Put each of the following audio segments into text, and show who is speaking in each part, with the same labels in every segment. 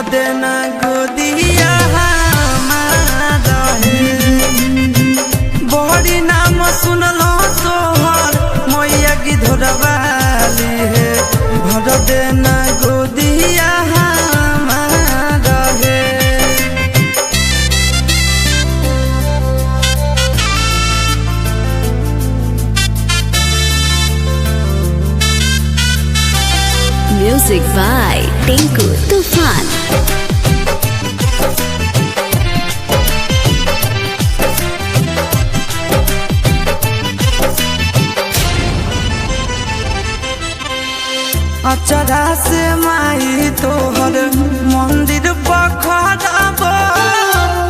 Speaker 1: देना गोदिया हमारा है। बड़ी नाम सुनलो तोहर मैया की धोरवाली है। भर देना गोदिया हमारा है।
Speaker 2: Music by Tinku Tufan।
Speaker 1: अचरा से माई तोहर मंदिर पखड़ब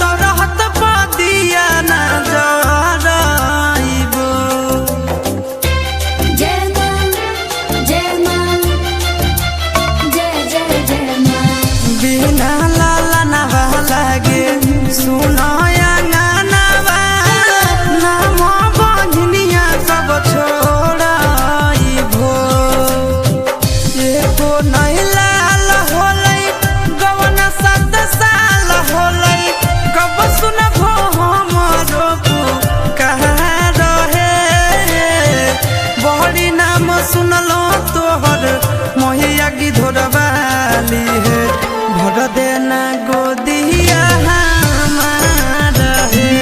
Speaker 1: तरहत पदिया न जराइब।
Speaker 2: जय मां जय मां जय जय जय मां।
Speaker 1: बिना लाला नवा लागे सुनाया गानवा नाम बंधनिया सब छोड़ाइबो। एको नहीं लाल होलै गवन सत साल होलै कब सुनबो हमरो कहाँ रहे। बड़ी नाम सुनलो तोहर मैया की धोरवाली है। भर देना गोदिया हमारा है।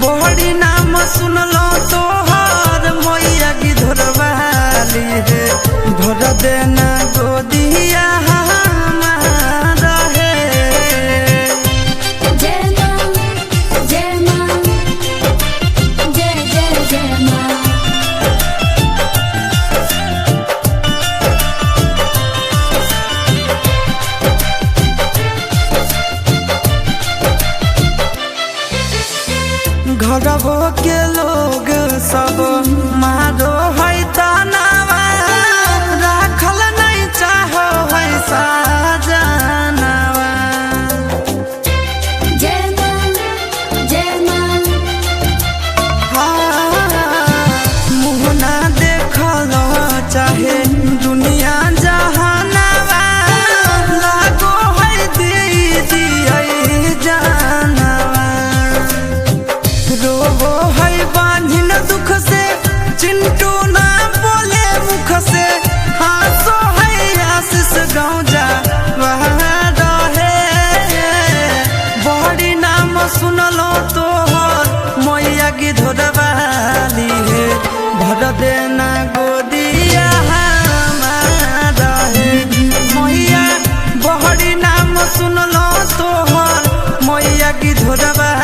Speaker 1: बड़ी नाम सुनलो तोहर मैया की धोरवाली है। भर देना गोदिया हमारा है।
Speaker 2: जय मां जय मां जय जय जय मां।
Speaker 1: घरबो के लोग सब मारो है तनावा राखल नहीं चाहो है साजनावा।
Speaker 2: जय मां जय मां
Speaker 1: मुँह ना देखल चाहे दुनिया जहानावा लागो है दीदी जानवा। रोबो है बांधिन दुख से चिंटू ना बोले मुख से। हासो है आशीष गाँव जा वहाँ रहे। बड़ी नाम सुनलो तोहर मैया की धोरवाली है। भर देना गोदिया हमारा है। मैया बड़ी नाम सुनलो तोहर मैया की धोरवाली